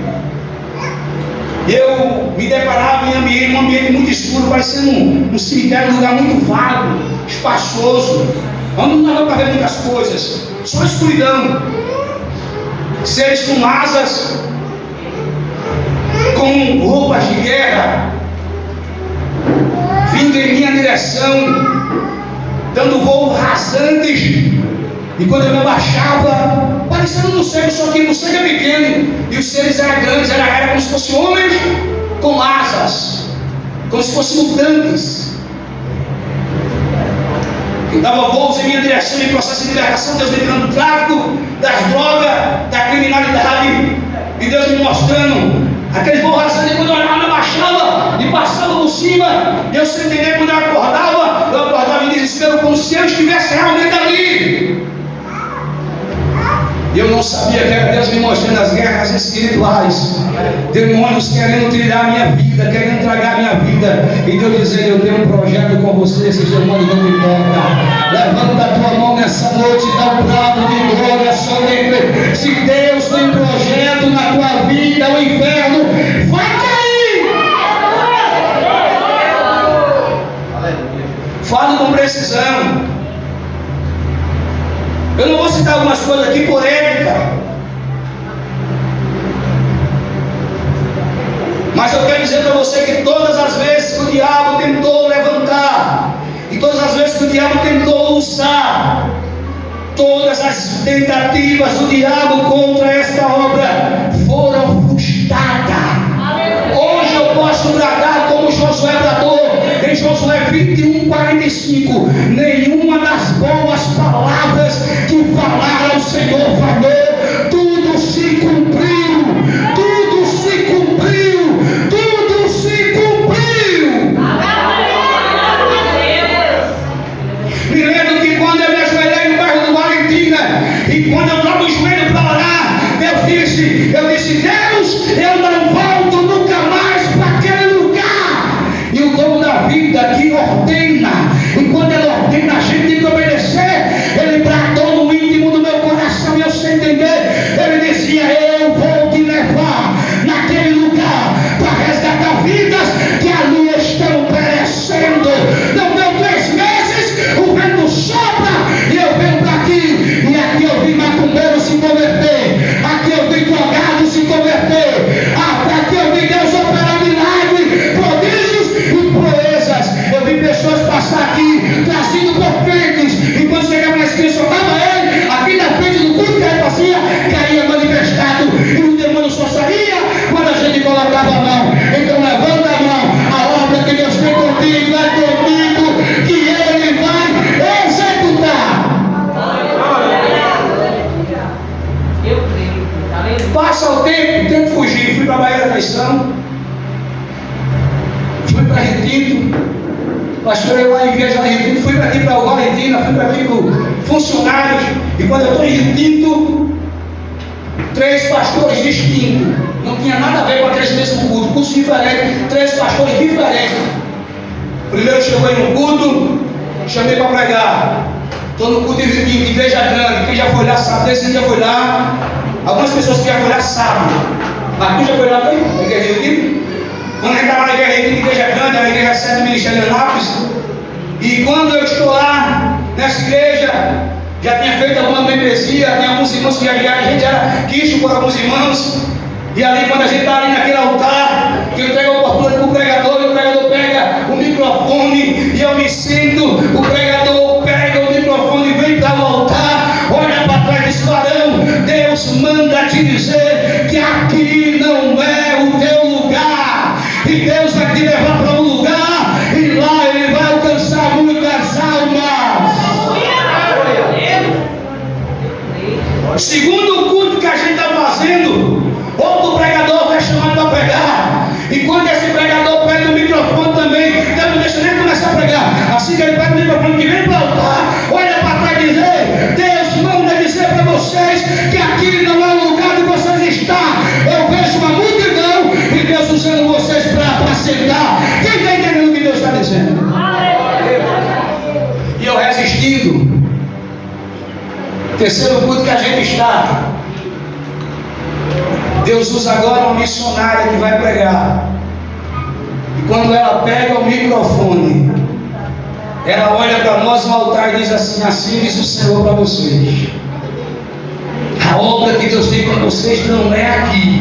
e eu me deparava em um ambiente muito escuro, parecendo um cemitério, um lugar muito vago, espaçoso, onde não dava para ver muitas coisas, só escuridão. Seres com asas, com roupas de guerra, vindo em minha direção, dando voos rasantes. E quando eu me abaixava, parecendo um morcego, só que o morcego é pequeno e os seres eram grandes, era como se fossem homens com asas, como se fossem mutantes. Eu dava voos em minha direção em processo de libertação, Deus me tirando do tráfico, das drogas, da criminalidade, e Deus me mostrando aquele voo rasante. Quando eu olhava, eu abaixava e passava por cima, eu sem entender. Quando eu acordava em desespero, como se eu estivesse realmente ali. E eu não sabia que era Deus me mostrando as guerras espirituais, demônios querendo tirar a minha vida, querendo tragar a minha vida, e Deus dizendo: eu tenho um projeto com você, esses demônios não me importam. Levanta a tua mão nessa noite e dá um brado de glória somente. Se Deus tem um projeto na tua vida, o inferno vai cair. Fale com precisão. Eu não vou citar algumas coisas aqui por ética, mas eu quero dizer para você que todas as vezes que o diabo tentou levantar, e todas as vezes que o diabo tentou usar, todas as tentativas do diabo contra esta obra foram frustradas. Hoje eu posso bradar como Josué bradou em Josué 21:45: nenhuma das boas palavras que falaram o Senhor falou, tudo se cumpriu, tudo se cumpriu, tudo se cumpriu. Me lembro que quando eu me ajoelhei no bairro do Valentina, e quando eu troco o joelho para orar, eu disse: Deus, eu não volto nunca mais para aquele lugar. E o dono da vida que ordena, e quando ele ordena a gente tem que obedecer, ele bradou no íntimo do meu coração, e eu sem entender, ele dizia: eu vou te levar naquele lugar para resgatar vidas que ali estão perecendo. Não deu 3 meses, o vento sopra e eu venho para aqui, e aqui eu vi macumbeiro se converter, aqui eu vi drogado se converter, aqui eu vi Deus operar milagres, prodígios e proezas. Eu vi pessoas passar aqui trazido por crentes, e quando chegava na esquina soltava ele, aqui na frente do culto que ele fazia, caía manifestado, e o demônio só saía quando a gente colocava a mão. Então levanta a mão, a obra que Deus tem contigo é comigo, que ele vai executar. Eu creio. Passa o tempo fugir. Fui para a Bahia da Traição, fui para Retiro, pastorei lá em igreja de Retiro, fui para aqui para o Valentina, fui para aqui para funcionários, e quando eu estou em Retiro, 3 pastores distintos, não tinha nada a ver com aqueles mesmos cultos, curso diferente, 3 pastores diferentes. Primeiro chegou em um culto, chamei para pregar. Estou no culto de igreja grande. Quem já foi lá sabe, quem já foi lá. Algumas pessoas que já foram lá sabem. Mas tu já foi lá, foi? Na igreja aqui? Quando a gente estava na igreja grande, a igreja 7 do Ministério de Anápolis. E quando eu estou lá, nessa igreja, já tinha feito alguma membresia, tem alguns irmãos que a gente era quisto por alguns irmãos. E ali, quando a gente está ali naquele altar, que eu entrego a oportunidade para o pregador, e o pregador pega o microfone, e eu me sinto, o pregador pega o microfone e vem para o altar, olha para trás e diz: varão, Deus manda te dizer que aqui não é o teu lugar, e Deus vai te levar para um lugar, e lá Ele vai alcançar muitas almas. Segundo o culto que a gente está fazendo, outro pregador vai chamado para pregar. E quando esse pregador pega o microfone também, Deus não deixa nem começar a pregar. Assim que ele pega o microfone que vem para o altar, olha para trás e dizer: Deus manda dizer para vocês que aqui não é o lugar de vocês estar. Eu vejo uma multidão e Deus usando vocês para sentar. Quem está entendendo o que Deus está dizendo? E eu resistindo. Terceiro culto que a gente está, Deus usa agora uma missionária que vai pregar. E quando ela pega o microfone, ela olha para nós no altar e diz assim: assim diz o Senhor para vocês. A obra que Deus tem para vocês não é aqui.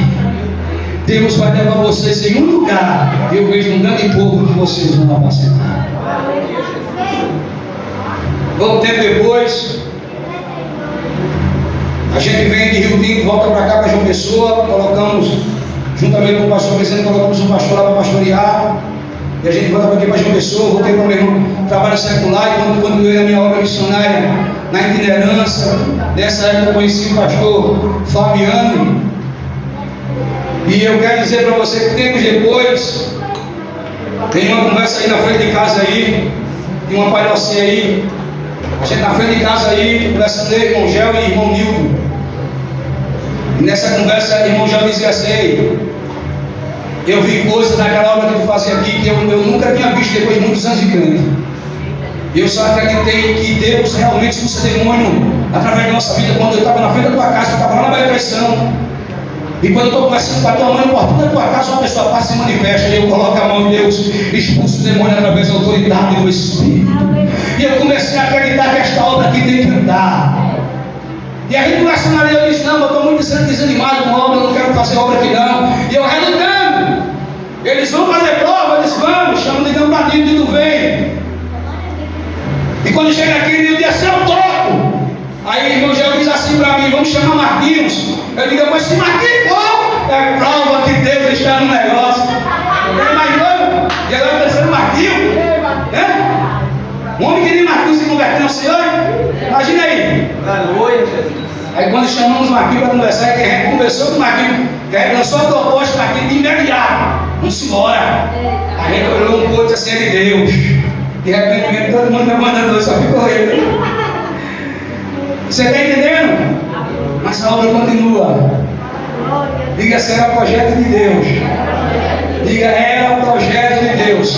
Deus vai levar vocês em um lugar. Eu vejo um grande povo que vocês vão apacentar. Bom tempo depois, a gente vem de Rio Tinto, volta para cá, para João Pessoa, colocamos, juntamente com o pastor Vicente, colocamos um pastor lá para pastorear, e a gente volta para aqui para João Pessoa. Voltei para o meu trabalho secular, e quando eu ia na minha obra missionária, na itinerância, nessa época eu conheci o pastor Fabiano, e eu quero dizer para você que tempos depois, tem uma conversa aí na frente de casa aí, tem uma palhocinha aí, a gente na frente de casa aí, conversando com o irmão Gel e irmão Nilton. E nessa conversa, o irmão Gel dizia assim: eu vi coisas naquela obra que tu fazia aqui que eu nunca tinha visto depois de muitos anos de crente. E eu só acreditei que Deus realmente expulsa demônio através da nossa vida. Quando eu estava na frente da tua casa, eu estava lá na depressão. E quando eu estou conversando com a tua mãe, por toda a tua casa, uma pessoa passa e se manifesta. E eu coloco a mão em Deus, expulso o demônio através da autoridade do Espírito. E eu comecei a acreditar que esta obra aqui tem que andar. E a gente conversando ali, eu disse: não, eu estou muito desanimado com a obra, eu não quero fazer obra aqui não. E eu relutando. Eles vão fazer prova, eles vão, chamam de Gambadinho, de tu vem. E quando chega aqui, ele diz assim: eu toco. Aí o irmão Gel diz assim para mim: vamos chamar Marquinhos. Eu digo: mas se Marquinhos for, é prova que Deus está no negócio. Ele mais novo, e agora pensando Marquinhos, né? Um homem que nem Marquinhos se converteu ao Senhor, imagina aí. Aleluia, Jesus. Aí quando chamamos o Marquinhos para conversar, que a gente conversou com o Marquinhos, que a gente lançou a proposta, Marquinhos de imediato: vamos embora. A gente olhou um pouco assim: é de Deus. De repente todo mundo me mandando, só ficou ele. Você está entendendo? Mas a obra continua. Diga: será o projeto de Deus. Diga: é o projeto de Deus.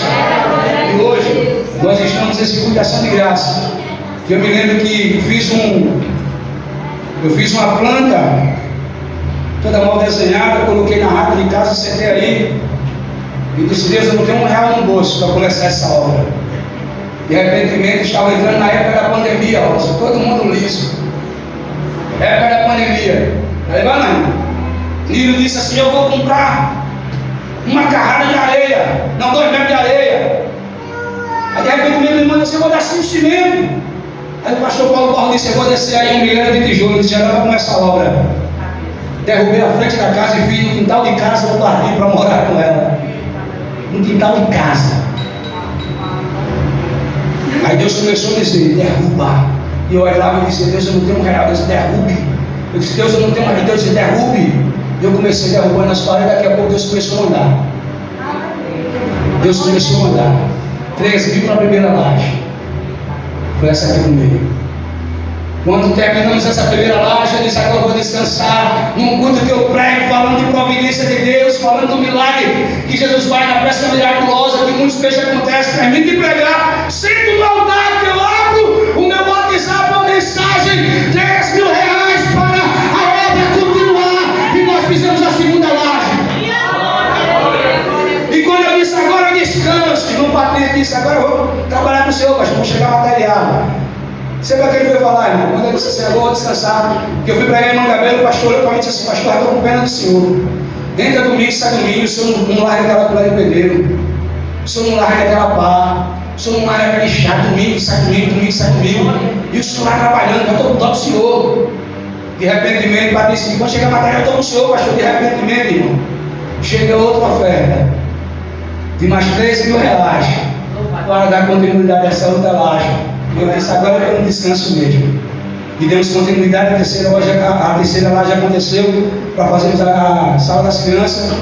E hoje nós estamos nesse culto de ação de graça. Eu me lembro que eu fiz uma planta toda mal desenhada, coloquei na rádio de casa, sentei ali e disse: Deus, eu não tenho R$1 no bolso para começar essa obra. De repente estava entrando na época da pandemia, todo mundo liso. Época da pandemia. Aí vai lá. Nilo disse assim: eu vou comprar uma carrada de areia, não 2 metros de areia. Aí de repente meu irmão disse: eu vou dar 5 cimento. Aí o pastor Paulo disse: eu vou descer aí 1 milhão de tijolo. Disse: já vai começar a obra. Derrubei a frente da casa e fiz no quintal de casa um quartinho para morar com ela. No quintal de casa. Aí Deus começou a dizer: derruba. E eu olhava e disse: Deus, eu não tenho R$1. Eu disse: derrube. Eu disse: Deus, eu não tenho R$1. Deus disse: derrube. E eu comecei derrubando as paredes. Daqui a pouco Deus começou a mandar. Deus começou a mandar. 13 mil para a primeira laje. Foi essa aqui no meio. Quando terminamos essa primeira laje, eu disse: agora eu vou descansar num culto que eu prego, falando de providência de Deus, falando do milagre que Jesus faz na pesca miraculosa, que muitos peixes acontecem. Termino de pregar, sento no altar, que eu abro o meu WhatsApp, disse, agora eu vou trabalhar com o Senhor, pastor, vou chegar material. Sabe para que ele foi falar, irmão? Quando ele disse assim, agora eu vou descansar. Porque eu fui pregar em Mangabeira, o pastor olhou para mim e disse assim, pastor, eu estou com pena do Senhor. Entra domingo, sai domingo, o Senhor não larga aquela colher de pedreiro. O Senhor não larga aquela pá. O Senhor não larga aquele chá, domingo, sai domingo. E o Senhor lá trabalhando, eu estou com o Senhor. De repentimento, para decidir, quando chega a matéria, eu estou com o Senhor, pastor, de repentimento, irmão. Chega outra oferta de mais 13 mil reais para dar continuidade a essa outra laje. Eu disse, agora eu não descanso mesmo. E demos continuidade, a terceira laje aconteceu para fazermos a sala das crianças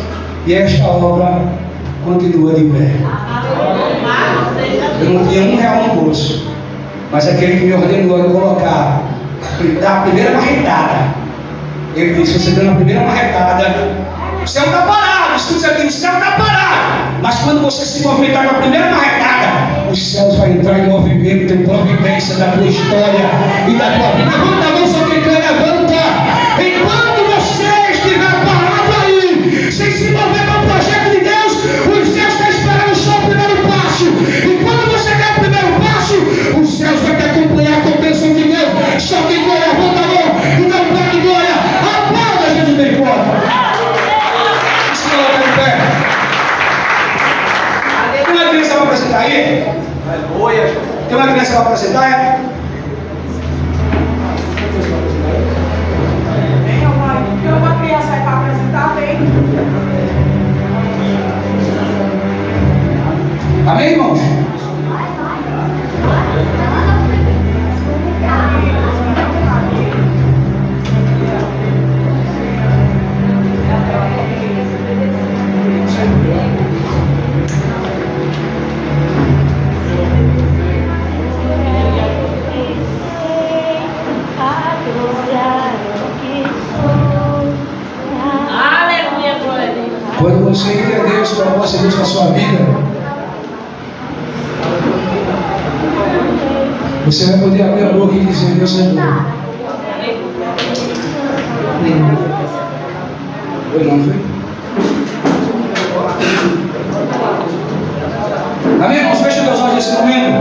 e esta obra continua de pé. Eu não tinha R$1 no bolso, mas aquele que me ordenou a colocar, dar a primeira marretada, ele disse, você dando a primeira marretada, o céu está parado, escuta aqui, o céu está parado, mas quando você se movimentar com a primeira marretada, os céus vão entrar em movimento, tem providência da tua história e da tua vida. Levanta a mão, só quem quer, levanta. Enquanto você estiver parado aí, sem se mover com o projeto de Deus, os céus estão esperando só o primeiro passo. E quando você der o primeiro passo, os céus vão te acompanhar com a bênção de Deus. Só quem quer, levanta a mão e dá um pé de glória. Aplauda a gente bem forte. Tem uma criança para apresentar aí? Aleluia. Tem uma criança para apresentar? É? Tem uma criança aí para apresentar, vem. Amém, irmãos? Aleluia, glória a Deus. Quando você entender os propósitos de Deus para a sua vida, você vai poder abrir a boca e dizer, Deus é bom. Foi não, foi? Amém, irmãos? Feche os olhos nesse momento.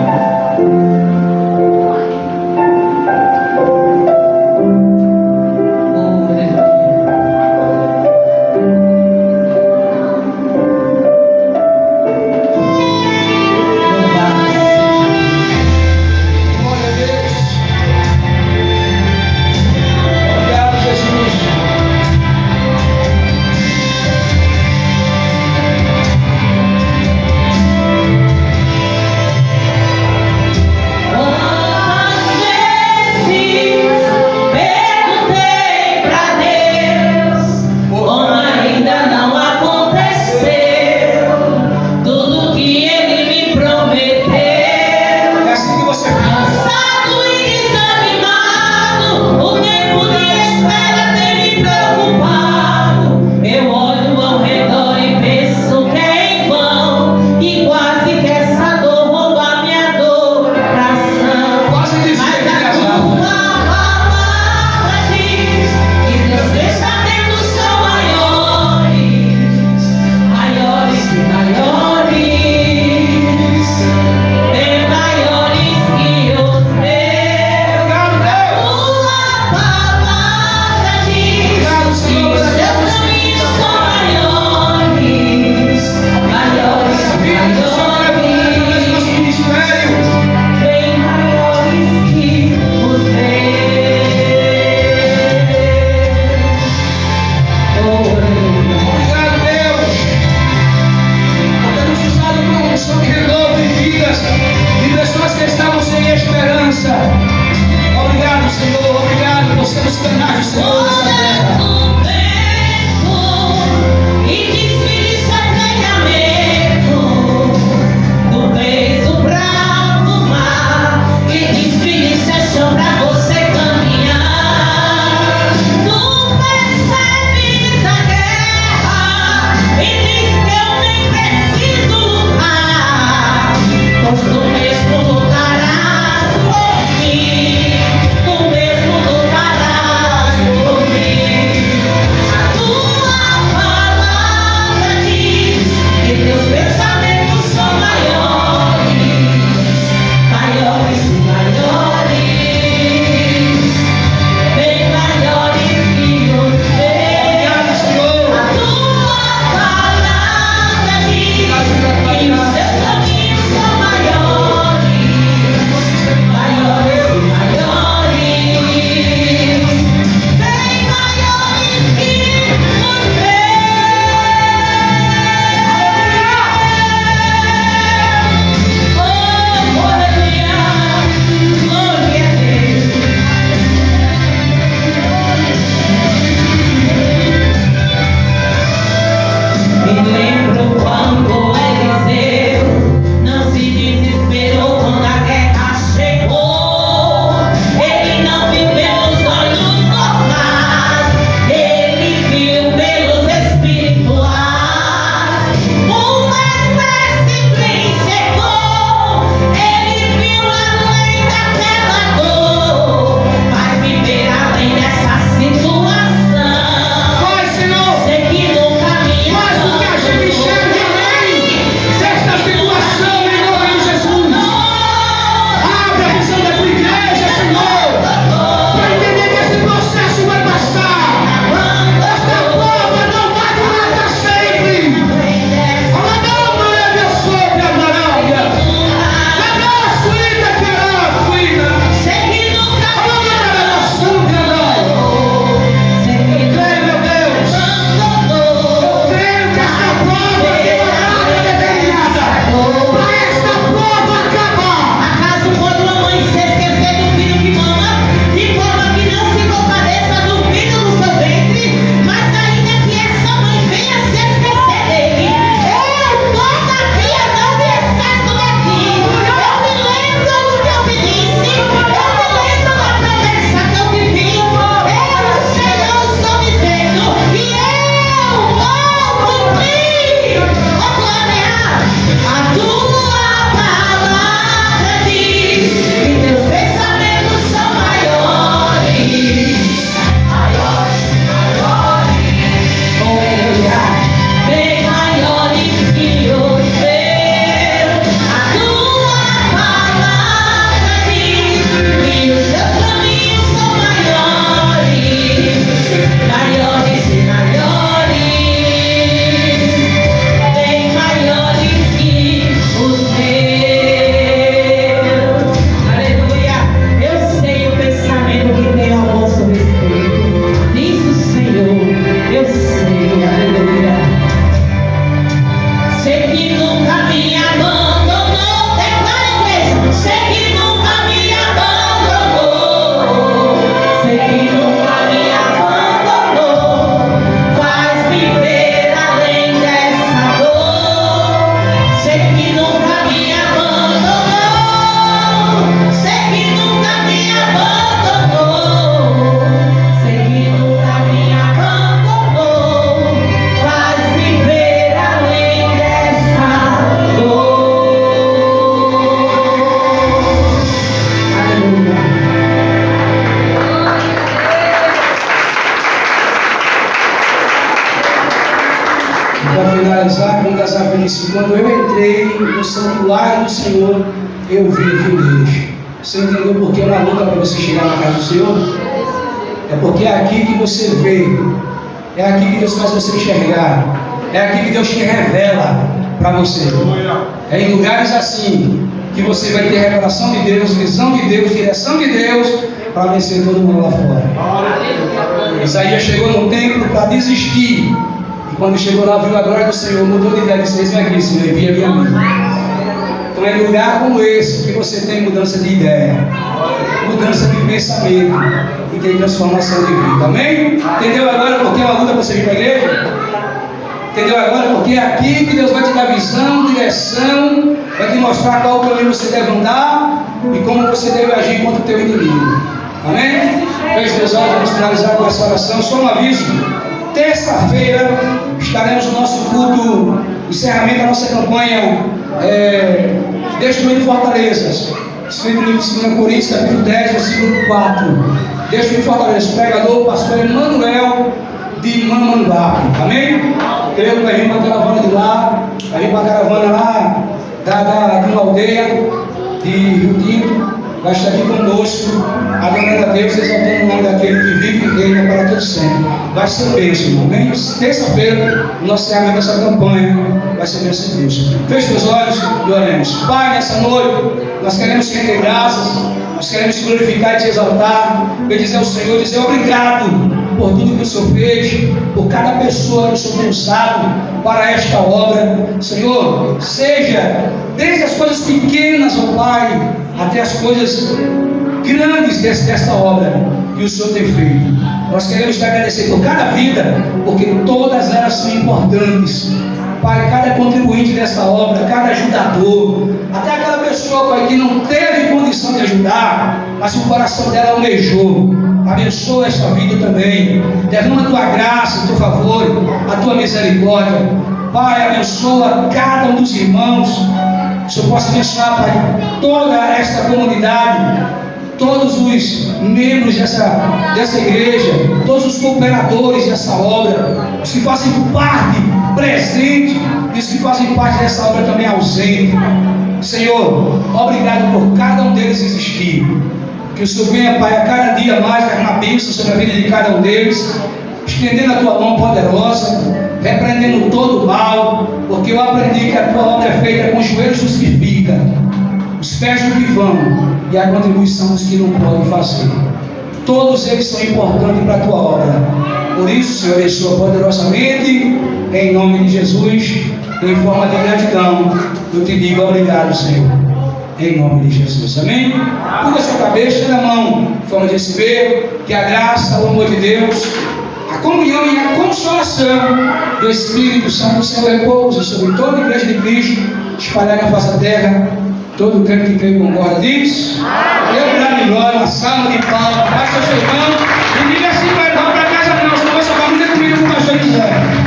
finalizar, como Gazaf disse, quando eu entrei no santuário do Senhor, eu vi o fim deles. Você entendeu por que é uma luta para você chegar na casa do Senhor? É porque é aqui que você vê, é aqui que Deus faz você enxergar, é aqui que Deus te revela para você. É em lugares assim que você vai ter revelação de Deus, visão de Deus, direção de Deus, para vencer todo mundo lá fora. Isaías chegou no templo para desistir, e quando chegou lá, viu a glória do Senhor, mudou de ideia, disse: eis-me aqui, Senhor, envia-me a mim. Então é em lugar como esse que você tem mudança de ideia, mudança de pensamento e tem transformação de vida. Amém? Entendeu agora por que é uma luta para você vir para a igreja? Entendeu agora? Porque é aqui que Deus vai te dar visão, direção, vai te mostrar qual caminho você deve andar e como você deve agir contra o teu inimigo. Amém? Feche teus olhos, vamos finalizar com essa oração. Só um aviso: terça-feira estaremos no nosso culto, encerramento da nossa campanha Destruindo Fortalezas, escrito no livro de 2 Coríntios, capítulo 10, versículo 4. Destruindo Fortalezas, pregador, pastor Emanuel de Mamanguape. Amém? Creio que vai vir para a caravana de lá, vai vir para a caravana lá de uma aldeia de Rio Tinto, vai estar aqui conosco, adorando a Deus, exaltando o nome daquele que vive e reina para todo sempre. Vai ser bênção, irmão. Amém? Terça-feira, o nosso encerramento dessa campanha vai ser bênção de Deus. Feche os olhos e oremos. Pai, nessa noite, nós queremos te render graças, nós queremos te glorificar e te exaltar, bendizer ao Senhor, dizer obrigado por tudo que o Senhor fez, por cada pessoa que o Senhor tem usado para esta obra. Senhor, seja desde as coisas pequenas, ó Pai, até as coisas grandes desta obra que o Senhor tem feito. Nós queremos te agradecer por cada vida, porque todas elas são importantes. Pai, cada contribuinte dessa obra, cada ajudador, até aquela pessoa, Pai, que não teve condição de ajudar, mas o coração dela almejou. Abençoa esta vida também. Derrama a tua graça, o teu favor, a tua misericórdia. Pai, abençoa cada um dos irmãos. Que o Senhor possa abençoar, Pai, toda esta comunidade, todos os membros dessa igreja, todos os cooperadores dessa obra, os que fazem parte presente e os que fazem parte dessa obra também ausente. Senhor, obrigado por cada um deles existir. Que o Senhor venha, Pai, a cada dia mais derramar bênção sobre a vida de cada um deles, estendendo a tua mão poderosa, repreendendo todo o mal, porque eu aprendi que a tua obra é feita com os joelhos dos que ficam, os pés dos que vão e a contribuição dos que não podem fazer. Todos eles são importantes para a tua obra. Por isso, Senhor, abençoa poderosamente, em nome de Jesus, em forma de gratidão, eu te digo obrigado, Senhor. Em nome de Jesus, amém? Curva a sua cabeça, na mão, em forma de receber, que a graça, o amor de Deus, a comunhão e a consolação do Espírito Santo do Senhor repousa sobre toda a igreja de Cristo, espalhada na face da terra. Todo crente que crê concorda diz: eu grande glória, uma salva de palmas, faz seu irmão, e diga assim: vai para casa, não, senão essa família comigo com o pastor José.